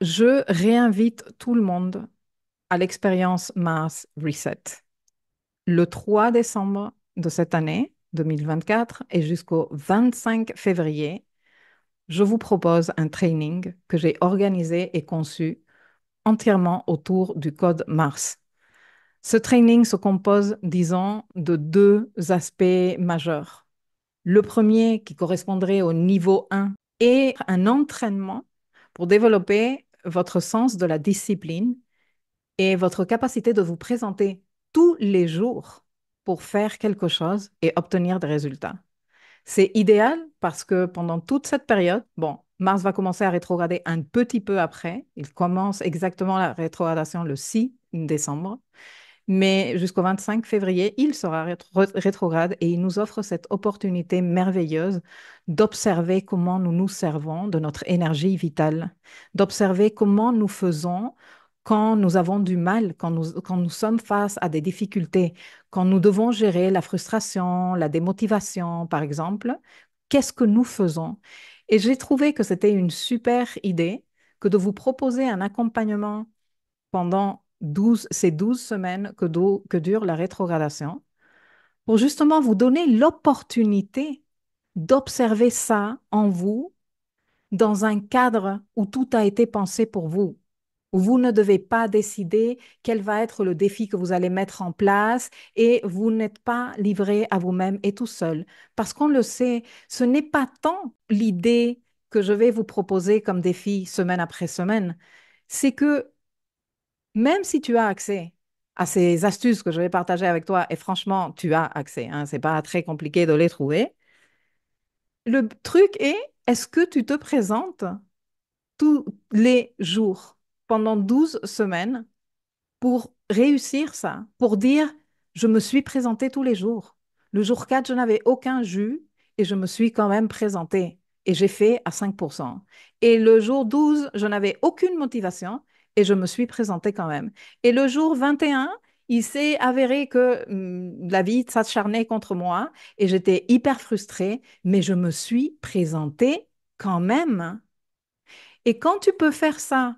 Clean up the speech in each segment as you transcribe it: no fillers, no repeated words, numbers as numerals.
Je réinvite tout le monde à l'expérience Mars Reset. Le 3 décembre de cette année, 2024, et jusqu'au 25 février, je vous propose un training que j'ai organisé et conçu entièrement autour du code Mars. Ce training se compose, disons, de deux aspects majeurs. Le premier, qui correspondrait au niveau 1, est un entraînement pour développer votre sens de la discipline et votre capacité de vous présenter tous les jours pour faire quelque chose et obtenir des résultats. C'est idéal parce que pendant toute cette période, bon, Mars va commencer à rétrograder un petit peu après. Il commence exactement la rétrogradation le 6 décembre. Mais jusqu'au 25 février, il sera rétrograde et il nous offre cette opportunité merveilleuse d'observer comment nous nous servons de notre énergie vitale, d'observer comment nous faisons quand nous avons du mal, quand nous sommes face à des difficultés, quand nous devons gérer la frustration, la démotivation, par exemple. Qu'est-ce que nous faisons? Et j'ai trouvé que c'était une super idée que de vous proposer un accompagnement pendant ces 12 semaines que dure la rétrogradation, pour justement vous donner l'opportunité d'observer ça en vous dans un cadre où tout a été pensé pour vous, où vous ne devez pas décider quel va être le défi que vous allez mettre en place et vous n'êtes pas livré à vous-même et tout seul. Parce qu'on le sait, ce n'est pas tant l'idée que je vais vous proposer comme défi semaine après semaine, c'est que même si tu as accès à ces astuces que je vais partager avec toi, et franchement, tu as accès, hein, c'est pas très compliqué de les trouver. Le truc est, est-ce que tu te présentes tous les jours pendant 12 semaines pour réussir ça, pour dire, je me suis présentée tous les jours. Le jour 4, je n'avais aucun jus et je me suis quand même présentée et j'ai fait à 5%. Et le jour 12, je n'avais aucune motivation et je me suis présentée quand même. Et le jour 21, il s'est avéré que la vie s'acharnait contre moi et j'étais hyper frustrée, mais je me suis présentée quand même. Et quand tu peux faire ça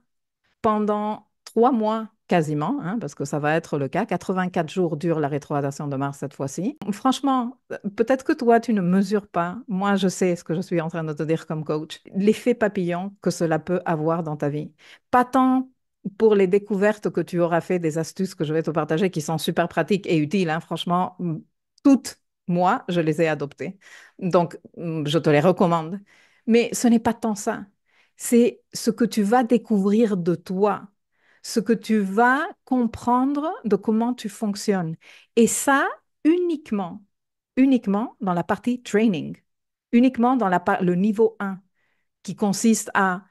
pendant 3 mois quasiment, hein, parce que ça va être le cas. 84 jours dure la rétrogradation de Mars cette fois-ci. Franchement, peut-être que toi, tu ne mesures pas. Moi, je sais ce que je suis en train de te dire comme coach. L'effet papillon que cela peut avoir dans ta vie. Pas tant pour les découvertes que tu auras fait des astuces que je vais te partager qui sont super pratiques et utiles, hein. Franchement, toutes, moi, je les ai adoptées. Donc, je te les recommande. Mais ce n'est pas tant ça. C'est ce que tu vas découvrir de toi, ce que tu vas comprendre de comment tu fonctionnes. Et ça, uniquement, uniquement dans la partie training, uniquement dans le niveau 1, qui consiste à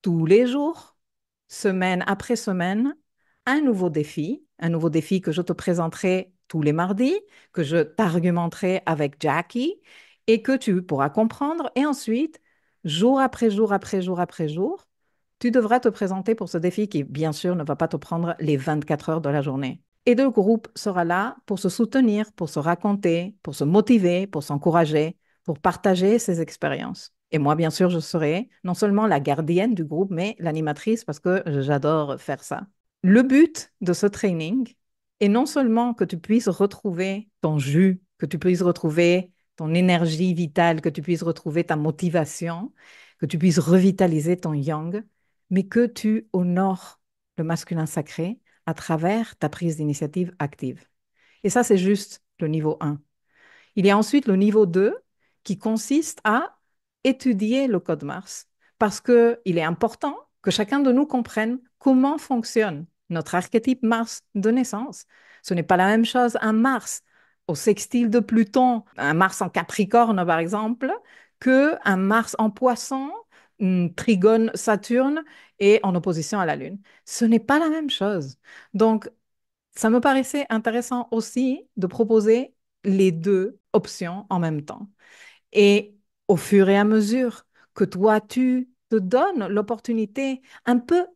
tous les jours, semaine après semaine, un nouveau défi que je te présenterai tous les mardis, que je t'argumenterai avec Jackie et que tu pourras comprendre. Et ensuite, jour après jour après jour après jour, tu devras te présenter pour ce défi qui, bien sûr, ne va pas te prendre les 24 heures de la journée. Et le groupe sera là pour se soutenir, pour se raconter, pour se motiver, pour s'encourager, pour partager ses expériences. Et moi, bien sûr, je serai non seulement la gardienne du groupe, mais l'animatrice parce que j'adore faire ça. Le but de ce training est non seulement que tu puisses retrouver ton jus, que tu puisses retrouver ton énergie vitale, que tu puisses retrouver ta motivation, que tu puisses revitaliser ton yang, mais que tu honores le masculin sacré à travers ta prise d'initiative active. Et ça, c'est juste le niveau 1. Il y a ensuite le niveau 2 qui consiste à étudier le code Mars parce qu'il est important que chacun de nous comprenne comment fonctionne notre archétype Mars de naissance. Ce n'est pas la même chose un Mars au sextile de Pluton, un Mars en Capricorne par exemple, que un Mars en Poisson, trigone Saturne et en opposition à la Lune. Ce n'est pas la même chose. Donc, ça me paraissait intéressant aussi de proposer les deux options en même temps. Et au fur et à mesure que toi, tu te donnes l'opportunité, un peu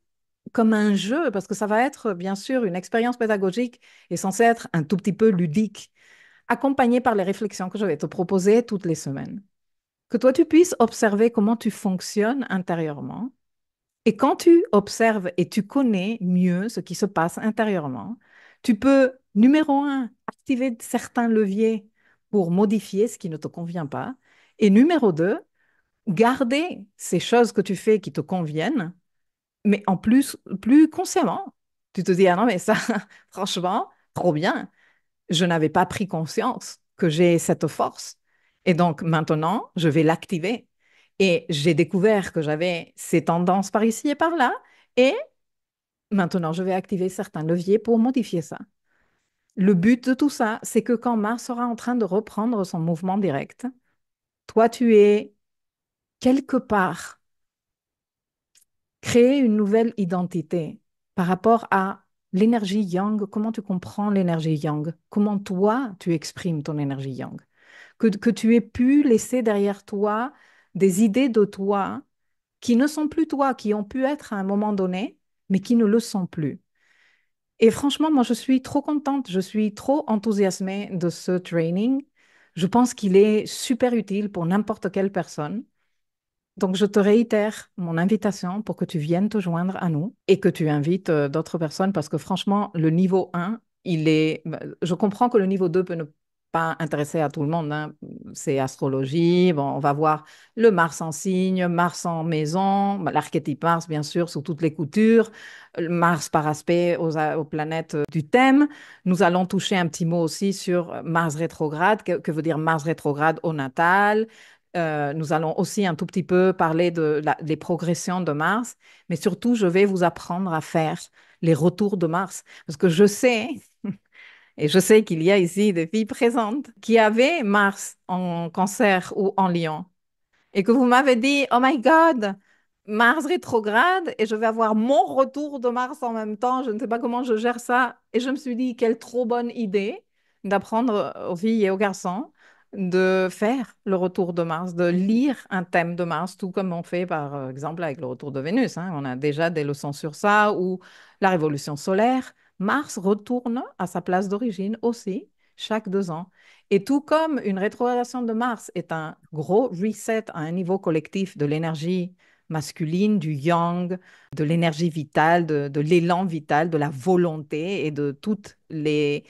comme un jeu, parce que ça va être bien sûr une expérience pédagogique et censée être un tout petit peu ludique, accompagnée par les réflexions que je vais te proposer toutes les semaines. Que toi, tu puisses observer comment tu fonctionnes intérieurement Et quand tu observes et tu connais mieux ce qui se passe intérieurement, tu peux, numéro un, activer certains leviers pour modifier ce qui ne te convient pas. Et numéro deux, garder ces choses que tu fais qui te conviennent, mais en plus, plus consciemment. Tu te dis, ah non, mais ça, franchement, trop bien. Je n'avais pas pris conscience que j'ai cette force. Et donc maintenant, je vais l'activer. Et j'ai découvert que j'avais ces tendances par ici et par là. Et maintenant, je vais activer certains leviers pour modifier ça. Le but de tout ça, c'est que quand Mars sera en train de reprendre son mouvement direct, toi, tu es quelque part créé une nouvelle identité par rapport à l'énergie yang. Comment tu comprends l'énergie yang? Comment toi, tu exprimes ton énergie yang? Que tu aies pu laisser derrière toi des idées de toi qui ne sont plus toi, qui ont pu être à un moment donné, mais qui ne le sont plus. Et franchement, moi, je suis trop contente, je suis trop enthousiasmée de ce training. Je pense qu'il est super utile pour n'importe quelle personne. Donc, je te réitère mon invitation pour que tu viennes te joindre à nous et que tu invites d'autres personnes parce que franchement, le niveau 1, il est... bah, je comprends que le niveau 2 peut ne pas intéresser à tout le monde, hein. C'est astrologie, bon, on va voir le Mars en signe, Mars en maison, bah, l'archétype Mars, bien sûr, sous toutes les coutures, le Mars par aspect aux planètes du thème. Nous allons toucher un petit mot aussi sur Mars rétrograde, que veut dire Mars rétrograde au natal. Nous allons aussi un tout petit peu parler des progressions de Mars, mais surtout, je vais vous apprendre à faire les retours de Mars. Parce que je sais, et je sais qu'il y a ici des filles présentes qui avaient Mars en cancer ou en lion et que vous m'avez dit, oh my God, Mars rétrograde et je vais avoir mon retour de Mars en même temps. Je ne sais pas comment je gère ça. Et je me suis dit, quelle trop bonne idée d'apprendre aux filles et aux garçons de faire le retour de Mars, de lire un thème de Mars, tout comme on fait par exemple avec le retour de Vénus, hein. On a déjà des leçons sur ça, ou la révolution solaire. Mars retourne à sa place d'origine aussi chaque 2 ans. Et tout comme une rétrogradation de Mars est un gros reset à un niveau collectif de l'énergie masculine, du yang, de l'énergie vitale, de l'élan vital, de la volonté et de toutes les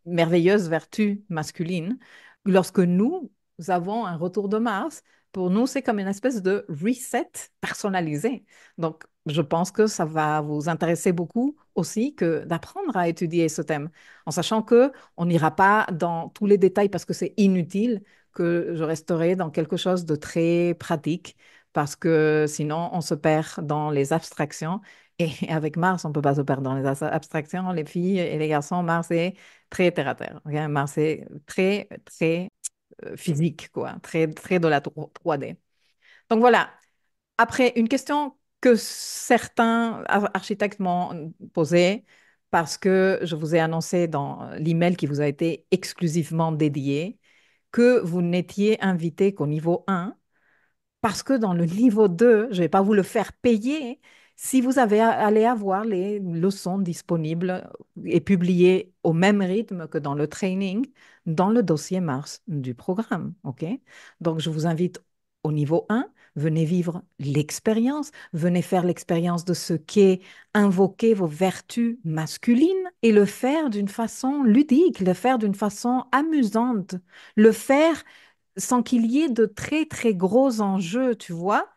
merveilleuses vertus masculines, lorsque nous avons un retour de Mars, pour nous, c'est comme une espèce de reset personnalisé. Donc, je pense que ça va vous intéresser beaucoup aussi que d'apprendre à étudier ce thème, en sachant que on n'ira pas dans tous les détails parce que c'est inutile, que je resterai dans quelque chose de très pratique, parce que sinon on se perd dans les abstractions. Et avec Mars, on ne peut pas se perdre dans les abstractions. Les filles et les garçons, Mars est très terre à terre. Ok. Mars est très, très physique, quoi, très, très de la 3D. Donc voilà. Après, une question que certains architectes m'ont posée, parce que je vous ai annoncé dans l'email qui vous a été exclusivement dédié, que vous n'étiez invité qu'au niveau 1, parce que dans le niveau 2, je ne vais pas vous le faire payer si vous allez avoir les leçons disponibles et publiées au même rythme que dans le training, dans le dossier Mars du programme. OK? Donc, je vous invite au niveau 1, venez vivre l'expérience, venez faire l'expérience de ce qu'est invoquer vos vertus masculines et le faire d'une façon ludique, le faire d'une façon amusante, le faire sans qu'il y ait de très, très gros enjeux, tu vois,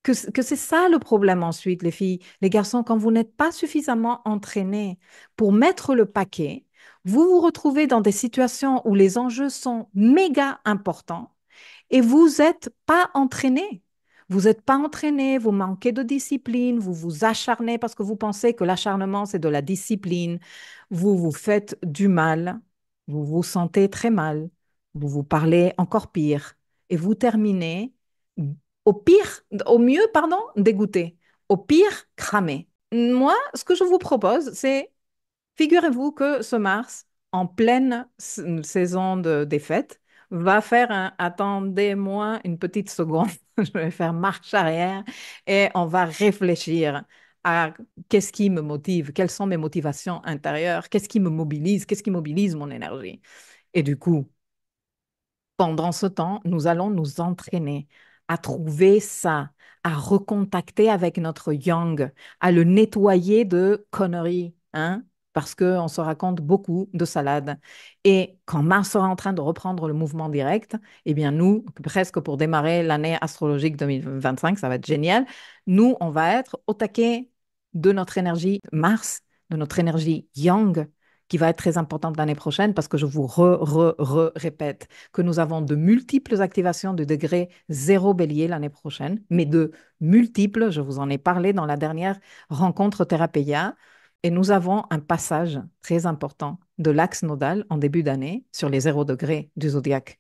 que c'est ça le problème ensuite, les filles. Les garçons, quand vous n'êtes pas suffisamment entraînés pour mettre le paquet, vous vous retrouvez dans des situations où les enjeux sont méga importants et vous n'êtes pas entraîné. Vous n'êtes pas entraîné, vous manquez de discipline, vous vous acharnez parce que vous pensez que l'acharnement, c'est de la discipline. Vous vous faites du mal, vous vous sentez très mal, vous vous parlez encore pire et vous terminez au pire, au mieux, pardon, dégoûté, au pire, cramé. Moi, ce que je vous propose, c'est figurez-vous que ce Mars, en pleine saison des fêtes, va faire un attendez-moi une petite seconde, je vais faire marche arrière et on va réfléchir à qu'est-ce qui me motive, quelles sont mes motivations intérieures, qu'est-ce qui me mobilise, qu'est-ce qui mobilise mon énergie. Et du coup, pendant ce temps, nous allons nous entraîner à trouver ça, à recontacter avec notre yang, à le nettoyer de conneries, hein, parce qu'on se raconte beaucoup de salades. Et quand Mars sera en train de reprendre le mouvement direct, eh bien nous, presque pour démarrer l'année astrologique 2025, ça va être génial, nous, on va être au taquet de notre énergie Mars, de notre énergie yang, qui va être très importante l'année prochaine parce que je vous répète que nous avons de multiples activations de degré zéro bélier l'année prochaine, mais de multiples, je vous en ai parlé dans la dernière rencontre Thérapéia, et nous avons un passage très important de l'axe nodal en début d'année sur les 0 degrés du zodiaque.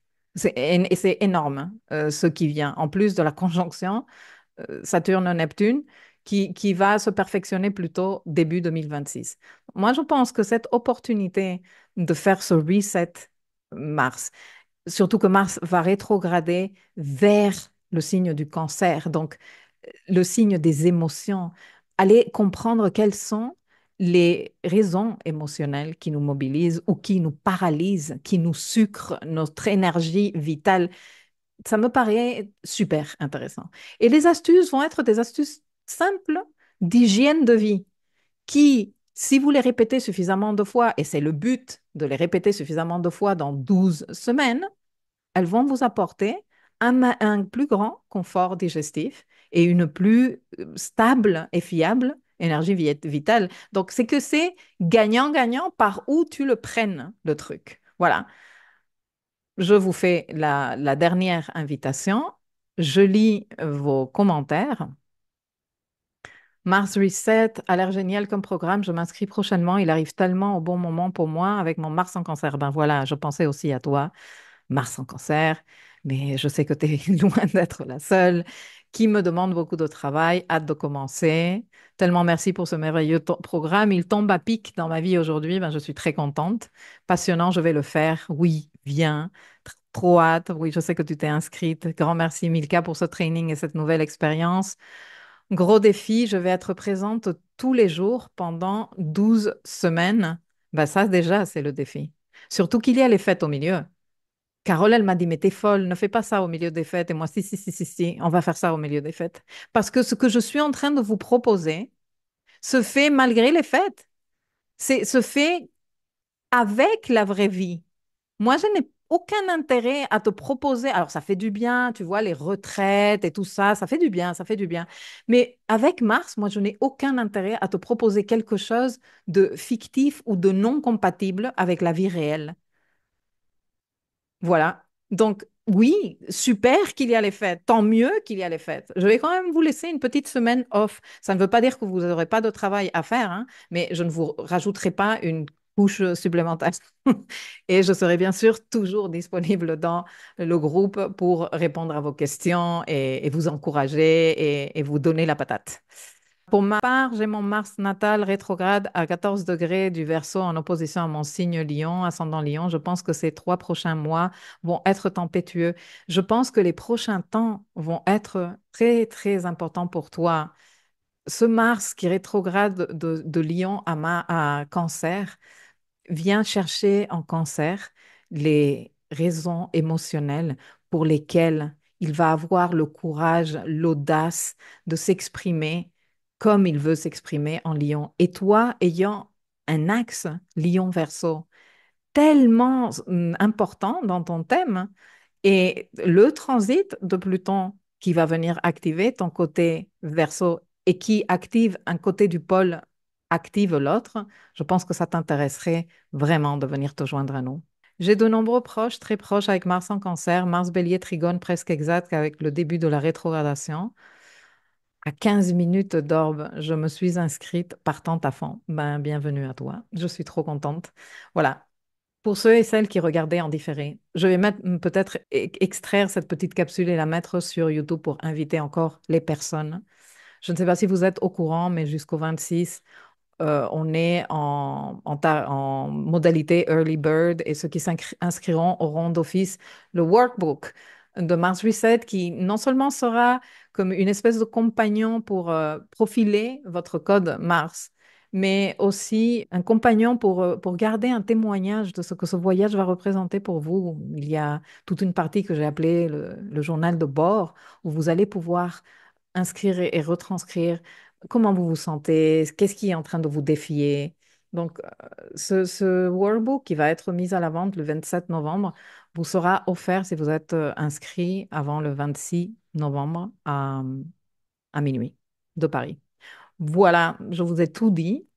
Et c'est énorme, hein, ce qui vient. En plus de la conjonction Saturne-Neptune, qui va se perfectionner plutôt début 2026. Moi, je pense que cette opportunité de faire ce reset Mars, surtout que Mars va rétrograder vers le signe du cancer, donc le signe des émotions, aller comprendre quelles sont les raisons émotionnelles qui nous mobilisent ou qui nous paralysent, qui nous sucrent notre énergie vitale. Ça me paraît super intéressant. Et les astuces vont être des astuces simples d'hygiène de vie qui, si vous les répétez suffisamment de fois, et c'est le but de les répéter suffisamment de fois dans 12 semaines, elles vont vous apporter un plus grand confort digestif et une plus stable et fiable énergie vitale. Donc, c'est gagnant-gagnant par où tu le prennes, le truc. Voilà. Je vous fais la dernière invitation. Je lis vos commentaires. Mars Reset a l'air génial comme programme. Je m'inscris prochainement. Il arrive tellement au bon moment pour moi avec mon Mars en cancer. Ben voilà, je pensais aussi à toi, Mars en cancer, mais je sais que tu es loin d'être la seule qui me demande beaucoup de travail. Hâte de commencer. Tellement merci pour ce merveilleux programme. Il tombe à pic dans ma vie aujourd'hui. Ben, je suis très contente. Passionnant, je vais le faire. Oui, viens. Trop hâte. Oui, je sais que tu t'es inscrite. Grand merci, Milka, pour ce training et cette nouvelle expérience. Gros défi, je vais être présente tous les jours pendant 12 semaines. Ben ça, déjà, c'est le défi. Surtout qu'il y a les fêtes au milieu. Carole, elle m'a dit, mais t'es folle, ne fais pas ça au milieu des fêtes. Et moi, si, si, si, si, si, on va faire ça au milieu des fêtes. Parce que ce que je suis en train de vous proposer se fait malgré les fêtes. Se fait avec la vraie vie. Moi, je n'ai aucun intérêt à te proposer. Alors, ça fait du bien, tu vois, les retraites et tout ça, ça fait du bien, ça fait du bien. Mais avec Mars, moi, je n'ai aucun intérêt à te proposer quelque chose de fictif ou de non compatible avec la vie réelle. Voilà. Donc, oui, super qu'il y a les fêtes. Tant mieux qu'il y a les fêtes. Je vais quand même vous laisser une petite semaine off. Ça ne veut pas dire que vous n'aurez pas de travail à faire, hein, mais je ne vous rajouterai pas une couche supplémentaire. Et je serai bien sûr toujours disponible dans le groupe pour répondre à vos questions et vous encourager et vous donner la patate. Pour ma part, j'ai mon Mars natal rétrograde à 14 degrés du Verseau en opposition à mon signe Lion, ascendant Lion. Je pense que ces 3 prochains mois vont être tempétueux. Je pense que les prochains temps vont être très, très importants pour toi. Ce Mars qui rétrograde de Lion à Cancer vient chercher en Cancer les raisons émotionnelles pour lesquelles il va avoir le courage, l'audace de s'exprimer comme il veut s'exprimer en Lion. Et toi, ayant un axe Lion-Verseau tellement important dans ton thème, et le transit de Pluton qui va venir activer ton côté Verseau et qui active un côté du pôle, active l'autre, je pense que ça t'intéresserait vraiment de venir te joindre à nous. J'ai de nombreux proches, très proches avec Mars en cancer, Mars bélier trigone presque exact avec le début de la rétrogradation. À 15 minutes d'orbe, je me suis inscrite partante à fond. Ben, bienvenue à toi. Je suis trop contente. Voilà. Pour ceux et celles qui regardaient en différé, je vais peut-être extraire cette petite capsule et la mettre sur YouTube pour inviter encore les personnes. Je ne sais pas si vous êtes au courant, mais jusqu'au 26, on est en modalité Early Bird et ceux qui s'inscriront auront d'office le workbook de Mars Reset qui non seulement sera comme une espèce de compagnon pour profiler votre code Mars, mais aussi un compagnon pour garder un témoignage de ce que ce voyage va représenter pour vous. Il y a toute une partie que j'ai appelée le journal de bord, où vous allez pouvoir inscrire et retranscrire comment vous vous sentez, qu'est-ce qui est en train de vous défier. Donc, ce workbook qui va être mis à la vente le 27 novembre vous sera offert si vous êtes inscrit avant le 26 novembre à minuit de Paris. Voilà, je vous ai tout dit.